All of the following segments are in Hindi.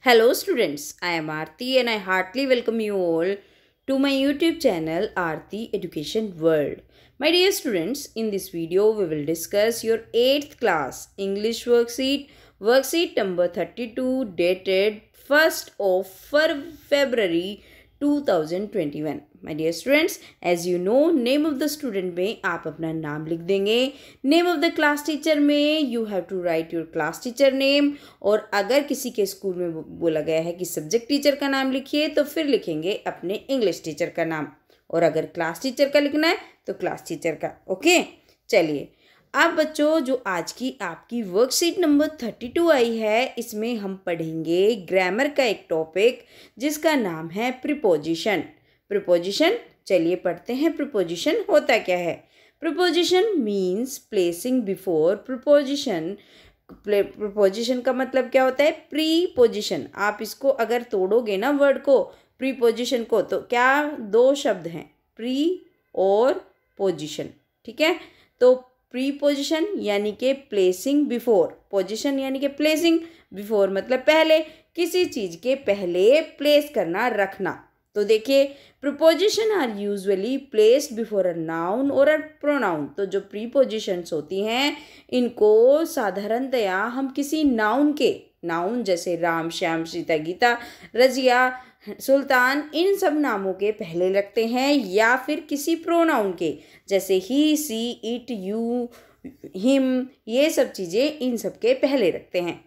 Hello students, I am Aarti and I heartily welcome you all to my YouTube channel Aarti Education World. My dear students, in this video we will discuss your 8th class English worksheet number 32 dated 1st of February 2021. My dear students, as you know, name of the student में आप अपना नाम लिख देंगे. Name of the class teacher में you have to write your class teacher name. और अगर किसी के स्कूल में बोला गया है कि सब्जेक्ट टीचर का नाम लिखिए तो फिर लिखेंगे अपने इंग्लिश टीचर का नाम. और अगर क्लास टीचर का लिखना है तो क्लास टीचर का. ओके, चलिए अब बच्चों, जो आज की आपकी वर्कशीट नंबर 32 आई है, इसमें हम पढ़ेंगे ग्रामर का एक टॉपिक जिसका नाम है प्रीपोजिशन. प्रीपोजिशन, चलिए पढ़ते हैं. प्रीपोजिशन होता क्या है? Preposition means placing before preposition. Preposition का मतलब क्या होता है? प्रीपोजिशन. आप इसको अगर तोड़ोगे ना वर्ड को, प्रीपोजिशन को, तो क्या दो शब्द हैं, प्री और पोजिशन. ठीक है, तो प्रीपोजिशन यानी कि प्लेसिंग बिफोर, पोजिशन यानी कि प्लेसिंग, बिफोर मतलब पहले, किसी चीज़ के पहले प्लेस करना, रखना. तो देखिए, preposition are usually placed before a noun और अ प्रोनाउन. तो जो प्रीपोजिशंस होती हैं इनको साधारणतया हम किसी नाउन के, नाउन जैसे राम, श्याम, सीता, गीता, रजिया, सुल्तान, इन सब नामों के पहले लगते हैं, या फिर किसी प्रोनाउन के जैसे ही, सी, इट, यू, हिम, ये सब चीज़ें इन सब के पहले रखते हैं.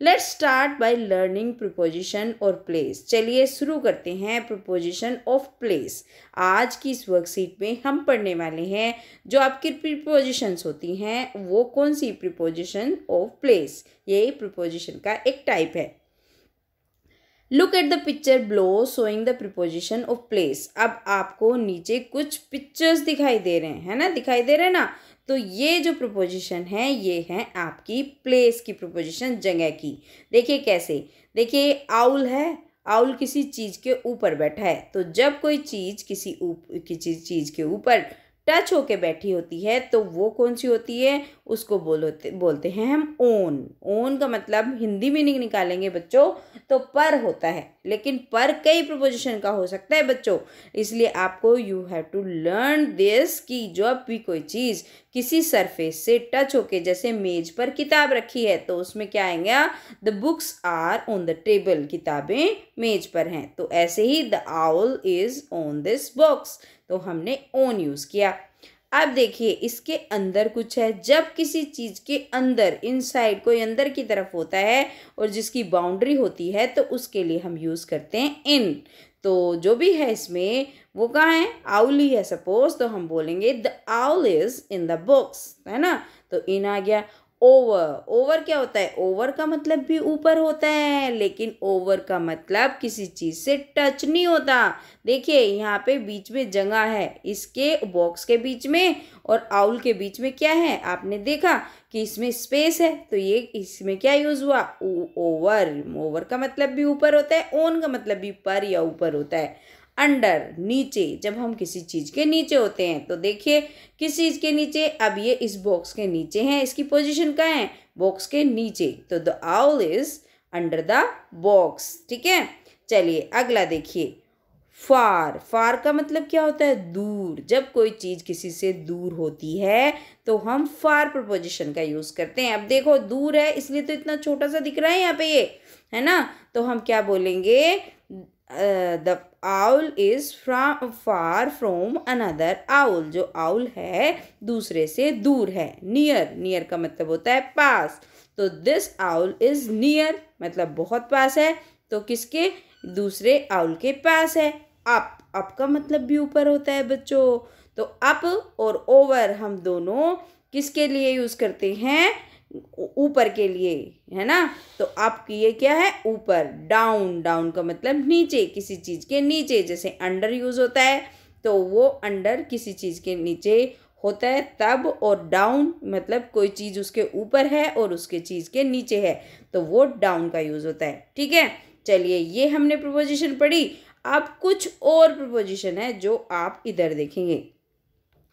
Let's start by learning preposition और प्लेस. चलिए शुरू करते हैं प्रीपोजिशन ऑफ प्लेस. आज की इस वर्कशीट में हम पढ़ने वाले हैं जो आपकी प्रीपोजिशंस होती हैं वो कौन सी, प्रीपोजिशन ऑफ प्लेस. ये प्रीपोजिशन का एक टाइप है. Look at the picture below showing the preposition of place. अब आपको नीचे कुछ पिक्चर्स दिखाई दे रहे हैं, है ना, दिखाई दे रहे हैं ना. तो ये जो प्रीपोजिशन है ये है आपकी प्लेस की प्रीपोजिशन, जगह की. देखिए कैसे, देखिए आउल है, आउल किसी चीज़ के ऊपर बैठा है. तो जब कोई चीज़ किसी चीज़ के ऊपर टच होके बैठी होती है तो वो कौन सी होती है, उसको बोलते हैं हम ओन. ओन का मतलब हिंदी में नहीं निकालेंगे बच्चों तो पर होता है, लेकिन पर कई प्रीपोजिशन का हो सकता है बच्चों. इसलिए आपको you have to learn this कि जब भी कोई चीज़ किसी सरफेस से टच होके, जैसे मेज पर किताब रखी है तो उसमें क्या आएगा, the books are on the table, किताबें मेज पर हैं. तो ऐसे ही the owl is on this box, तो हमने ओन यूज़ किया. अब देखिए इसके अंदर कुछ है. जब किसी चीज़ के अंदर, इनसाइड, कोई अंदर की तरफ होता है और जिसकी बाउंड्री होती है तो उसके लिए हम यूज़ करते हैं इन. तो जो भी है इसमें वो कहाँ है, आउल ही है सपोज, तो हम बोलेंगे the owl is in the box, है ना. तो इन आ गया. ओवर, ओवर क्या होता है? ओवर का मतलब भी ऊपर होता है, लेकिन ओवर का मतलब किसी चीज़ से टच नहीं होता. देखिए यहाँ पे बीच में जगह है, इसके बॉक्स के बीच में और आउल के बीच में क्या है, आपने देखा कि इसमें स्पेस है. तो ये इसमें क्या यूज़ हुआ, ओवर. ओवर का मतलब भी ऊपर होता है, ओन का मतलब भी पर या ऊपर होता है. अंडर, नीचे, जब हम किसी चीज़ के नीचे होते हैं. तो देखिए किस चीज़ के नीचे, अब ये इस बॉक्स के नीचे हैं, इसकी पोजीशन कहाँ है, बॉक्स के नीचे. तो the owl is under the box. ठीक है, चलिए अगला देखिए. फार, फार का मतलब क्या होता है, दूर. जब कोई चीज़ किसी से दूर होती है तो हम फार प्रीपोजिशन का यूज़ करते हैं. अब देखो दूर है इसलिए तो इतना छोटा सा दिख रहा है यहाँ पे, ये है ना. तो हम क्या बोलेंगे, the owl is far from another owl. जो आउल है दूसरे से दूर है. नियर, नियर का मतलब होता है पास. तो दिस आउल इज नियर मतलब बहुत पास है. तो किसके, दूसरे आउल के पास है. अप, अप का मतलब भी ऊपर होता है बच्चों. तो अप और ओवर हम दोनों किसके लिए यूज़ करते हैं, ऊपर के लिए, है ना. तो अप की ये क्या है, ऊपर. डाउन, डाउन का मतलब नीचे, किसी चीज़ के नीचे. जैसे अंडर यूज़ होता है तो वो अंडर किसी चीज़ के नीचे होता है तब, और डाउन मतलब कोई चीज़ उसके ऊपर है और उसके चीज़ के नीचे है तो वो डाउन का यूज़ होता है. ठीक है, चलिए ये हमने प्रीपोजिशन पढ़ी. अब कुछ और प्रीपोजिशन है जो आप इधर देखेंगे.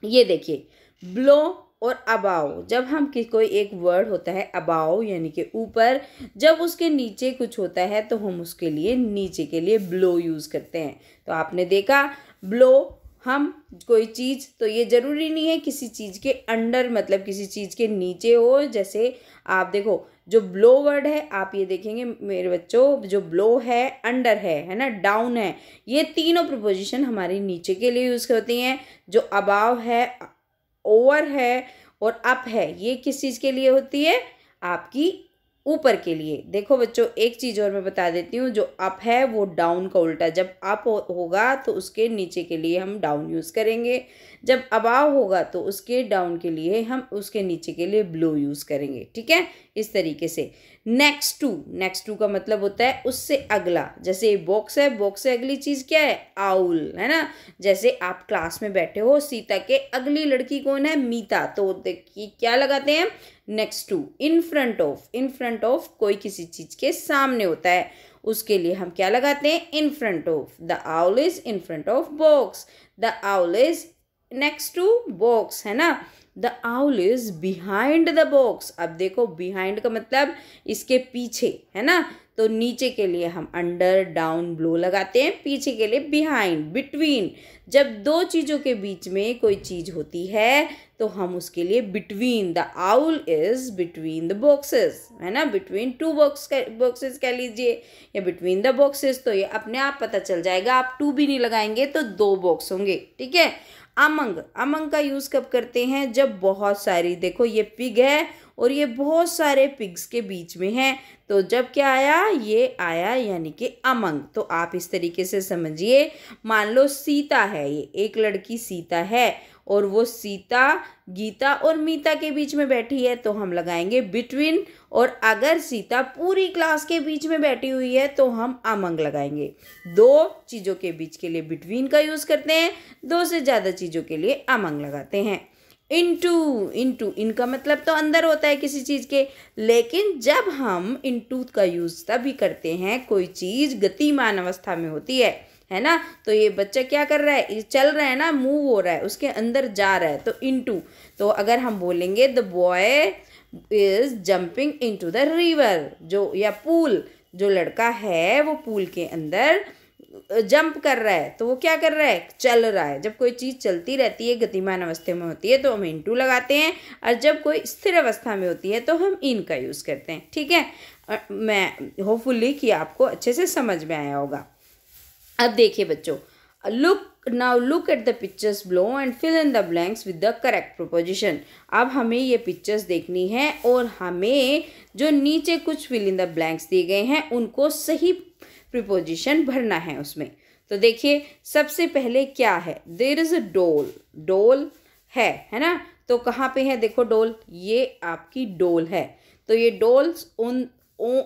ये देखिए, ब्लो और अबाव, जब हम कोई एक वर्ड होता है अबाव यानी कि ऊपर, जब उसके नीचे कुछ होता है तो हम उसके लिए नीचे के लिए ब्लो यूज़ करते हैं। तो आपने देखा ब्लो, हम कोई चीज़, तो ये ज़रूरी नहीं है किसी चीज़ के अंडर, मतलब किसी चीज़ के नीचे हो। जैसे आप देखो जो ब्लो वर्ड है, आप ये देखेंगे मेरे बच्चों, जो ब्लो है, अंडर है ना, डाउन है, ये तीनों प्रीपोजिशन हमारी नीचे के लिए यूज़ होती हैं। जो अबाव है, ओवर है और अप है, ये किस चीज़ के लिए होती है? आपकी ऊपर के लिए। देखो बच्चों, एक चीज़ और मैं बता देती हूँ, जो अप है वो डाउन का उल्टा, जब अप होगा तो उसके नीचे के लिए हम डाउन यूज़ करेंगे, जब अबाव होगा तो उसके डाउन के लिए हम उसके नीचे के लिए ब्लो यूज़ करेंगे। ठीक है, इस तरीके से। नेक्स्ट टू, नेक्स्ट टू का मतलब होता है उससे अगला। जैसे बॉक्स है, बॉक्स से अगली चीज़ क्या है? आउल, है ना। जैसे आप क्लास में बैठे हो, सीता के अगली लड़की कौन है? मीता, तो देखिए क्या लगाते हैं? Next to. In front of, in front of कोई किसी चीज़ के सामने होता है, उसके लिए हम क्या लगाते हैं? In front of. The owl is in front of box, the owl is next to box, है ना। The owl is behind the box. अब देखो बिहाइंड का मतलब इसके पीछे, है ना। तो नीचे के लिए हम अंडर, डाउन, ब्लो लगाते हैं, पीछे के लिए बिहाइंड, बिटवीन। जब दो चीज़ों के बीच में कोई चीज़ होती है तो हम उसके लिए between, the owl is between the boxes, है ना, बिटवीन टू बॉक्सेस कह लीजिए, या बिटवीन द बॉक्सेस, तो ये अपने आप पता चल जाएगा। आप टू भी नहीं लगाएंगे तो दो बॉक्स होंगे। ठीक है। अमंग, अमंग का यूज़ कब करते हैं? जब बहुत सारी, देखो ये पिग है और ये बहुत सारे पिग्स के बीच में है, तो जब क्या आया? ये आया यानी कि अमंग। तो आप इस तरीके से समझिए, मान लो सीता है, ये एक लड़की सीता है और वो सीता, गीता और मीता के बीच में बैठी है, तो हम लगाएंगे बिटवीन। और अगर सीता पूरी क्लास के बीच में बैठी हुई है तो हम अमंग लगाएंगे। दो चीज़ों के बीच के लिए बिटवीन का यूज़ करते हैं, दो से ज़्यादा चीज़ों के लिए अमंग लगाते हैं। इनटू, इनटू, इनका मतलब तो अंदर होता है किसी चीज़ के, लेकिन जब हम इनटू का यूज़ तभी करते हैं कोई चीज़ गतिमान अवस्था में होती है ना। तो ये बच्चा क्या कर रहा है? ये चल रहा है ना, मूव हो रहा है, उसके अंदर जा रहा है, तो इनटू। तो अगर हम बोलेंगे the boy is jumping into the river, जो या पूल, जो लड़का है वो पूल के अंदर जंप कर रहा है, तो वो क्या कर रहा है? चल रहा है। जब कोई चीज़ चलती रहती है, गतिमान अवस्था में होती है, तो हम इनटू लगाते हैं, और जब कोई स्थिर अवस्था में होती है तो हम इन का यूज़ करते हैं। ठीक है, मैं होपफुली कि आपको अच्छे से समझ में आया होगा। अब देखिए बच्चों, now look at the pictures below and fill in the blanks with the correct preposition. अब हमें ये पिक्चर्स देखनी है और हमें जो नीचे कुछ फिल इन द ब्लैंक्स दिए गए हैं उनको सही प्रीपोजिशन भरना है उसमें। तो देखिए सबसे पहले क्या है? देयर इज अ डोल, डोल है ना। तो कहाँ पे है? देखो डोल, ये आपकी डोल है। तो ये डोल्स उन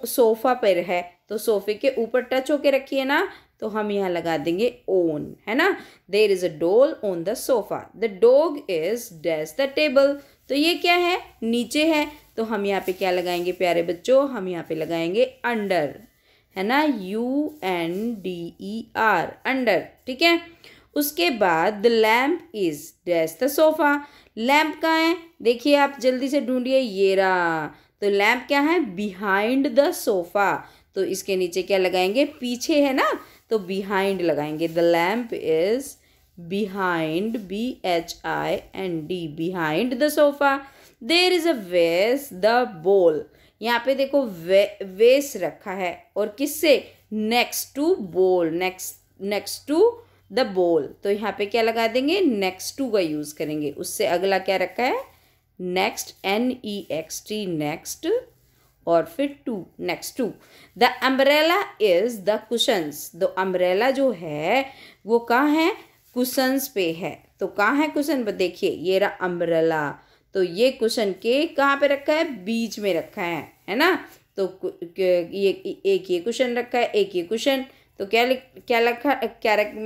सोफा पर है, तो सोफे के ऊपर टच होके रखी है ना, तो हम यहाँ लगा देंगे ओन, है ना। देयर इज अ डोल on the sofa, the dog is dash the table. तो ये क्या है? नीचे है, तो हम यहाँ पे क्या लगाएंगे प्यारे बच्चों? हम यहाँ पे लगाएंगे अंडर, है ना, UNDER, अंडर। ठीक है। उसके बाद the lamp is dash the sofa, lamp कहाँ है? देखिए आप जल्दी से ढूंढिए, ये रहा। तो लैम्प क्या है? बिहाइंड द सोफा, तो इसके नीचे क्या लगाएंगे? पीछे है ना, तो बिहाइंड लगाएंगे। The lamp is behind, BHIND, behind the sofa. There is a vase the बोल, यहाँ पे देखो वेस रखा है, और किससे? नेक्स्ट टू बोल, नेक्स्ट टू द बोल, तो यहाँ पे क्या लगा देंगे? नेक्स्ट टू का यूज़ करेंगे। उससे अगला क्या रखा है? नेक्स्ट, NEXT, नेक्स्ट, और फिर to, next to. The umbrella is the cushions, तो अम्ब्रेला जो है वो कहाँ है? कुशंस पे है। तो कहाँ है कुशन? देखिए ये रहा अम्ब्रेला, तो ये कुशन के कहाँ पे रखा है? बीच में रखा है ना। तो ये एक ये कुशन रखा है, एक ये कुशन, तो क्या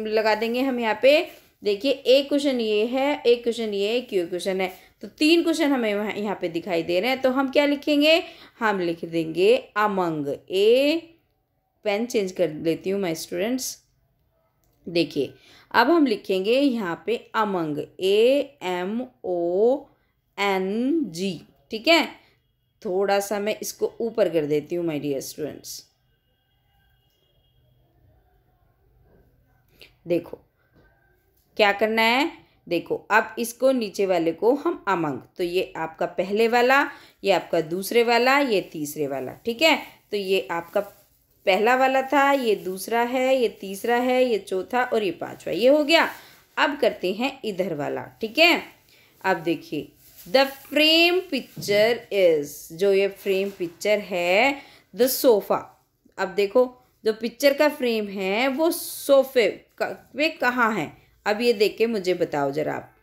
लगा देंगे हम यहाँ पे? देखिए एक कुशन ये है, एक कुशन ये, एक ये कुशन है, तो तीन कुशन हमें यहाँ पे दिखाई दे रहे हैं। तो हम क्या लिखेंगे? हम लिख देंगे अमंग। पेन चेंज कर लेती हूँ मैं स्टूडेंट्स। देखिए अब हम लिखेंगे यहाँ पे अमंग, AMONG, NG। ठीक है, थोड़ा सा मैं इसको ऊपर कर देती हूँ माय डियर स्टूडेंट्स। देखो क्या करना है, देखो अब इसको नीचे वाले को हम अमंग, तो ये आपका पहले वाला, ये आपका दूसरे वाला, ये तीसरे वाला। ठीक है, तो ये आपका पहला वाला था, ये दूसरा है, ये तीसरा है, ये चौथा और ये पांचवा, ये हो गया। अब करते हैं इधर वाला। ठीक है, अब देखिए द फ्रेम पिक्चर इज, जो ये फ्रेम पिक्चर है द सोफा। अब देखो जो पिक्चर का फ्रेम है वो सोफे पे कहाँ है, अब ये देख के मुझे बताओ जरा आप।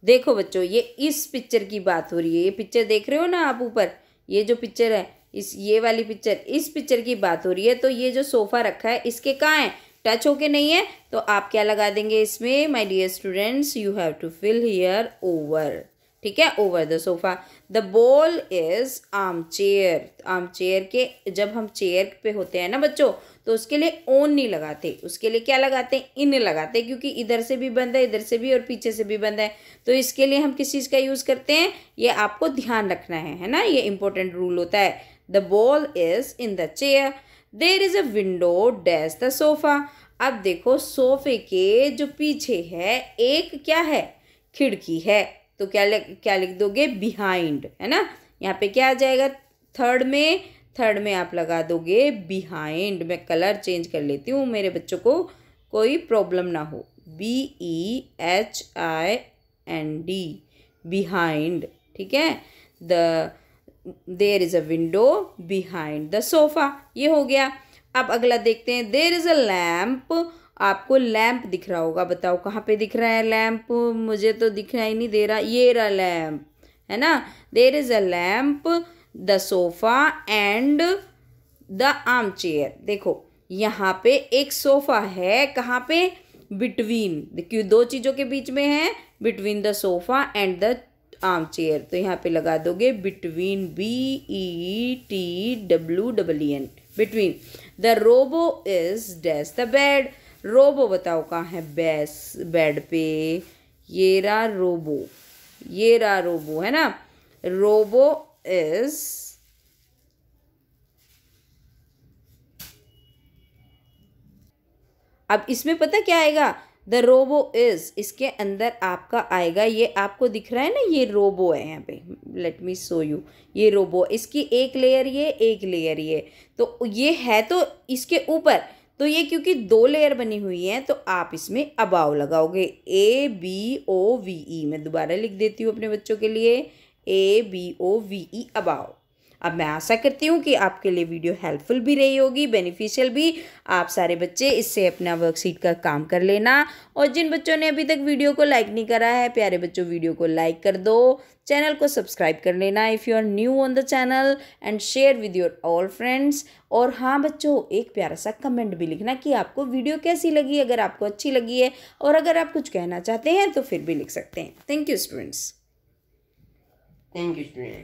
देखो बच्चों, ये इस पिक्चर की बात हो रही है, ये पिक्चर देख रहे हो ना आप ऊपर, ये जो पिक्चर है, ये वाली पिक्चर, इस पिक्चर की बात हो रही है। तो ये जो सोफ़ा रखा है इसके कहाँ है, टच होके नहीं है, तो आप क्या लगा देंगे इसमें my dear students, you have to fill here over. ठीक है, over the sofa. The ball is armchair. Armchair के, जब हम चेयर पे होते हैं ना बच्चों, तो उसके लिए ओन नहीं लगाते, उसके लिए क्या लगाते हैं, इन लगाते हैं, क्योंकि इधर से भी बंद है, इधर से भी और पीछे से भी बंद है। तो इसके लिए हम किस चीज़ का यूज़ करते हैं, ये आपको ध्यान रखना है ना, ये इंपॉर्टेंट रूल होता है। The ball is in the chair, there is a window dash the sofa. अब देखो सोफे के जो पीछे है एक क्या है, खिड़की है, तो क्या लिख दोगे, बिहाइंड, है ना। यहाँ पे क्या आ जाएगा, थर्ड में आप लगा दोगे बिहाइंड। मैं कलर चेंज कर लेती हूँ, मेरे बच्चों को कोई प्रॉब्लम ना हो। BEHIND, behind. ठीक है, there is a window behind the sofa, ये हो गया। अब अगला देखते हैं, देयर इज़ अ लैम्प। आपको लैम्प दिख रहा होगा, बताओ कहाँ पे दिख रहा है लैम्प, मुझे तो दिखाई नहीं दे रहा, ये रहा लैम्प, है ना। There is a lamp the sofa and the armchair. देखो यहाँ पे एक सोफ़ा है, कहाँ पे, बिटवीन, देखिए दो चीज़ों के बीच में है, between the sofa and the armchair, तो यहाँ पे लगा दोगे between, BETWEEN, between. The robot is dash the bed. Robot बताओ कहाँ है, बेड पे, ये रहा रोबो, ये रहा रोबो, है ना। रोबो इज, अब इसमें पता क्या आएगा, द रोबो इज, इसके अंदर आपका आएगा, ये आपको दिख रहा है ना, ये रोबो है यहाँ पे, लेट मी शो यू, ये रोबो, इसकी एक लेयर ये, एक लेयर ये, तो ये है तो इसके ऊपर, तो ये क्योंकि दो लेयर बनी हुई है तो आप इसमें अबाव लगाओगे, ABOVE। मैं दोबारा लिख देती हूँ अपने बच्चों के लिए, ABOVE, अबाव। अब मैं आशा करती हूँ कि आपके लिए वीडियो हेल्पफुल भी रही होगी, बेनिफिशियल भी। आप सारे बच्चे इससे अपना वर्कशीट का काम कर लेना, और जिन बच्चों ने अभी तक वीडियो को लाइक नहीं करा है, प्यारे बच्चों वीडियो को लाइक कर दो, चैनल को सब्सक्राइब कर लेना if you are new on the channel, and share with your all friends. और हाँ बच्चों, एक प्यारा सा कमेंट भी लिखना कि आपको वीडियो कैसी लगी, अगर आपको अच्छी लगी है, और अगर आप कुछ कहना चाहते हैं तो फिर भी लिख सकते हैं। Thank you students. Thank you student.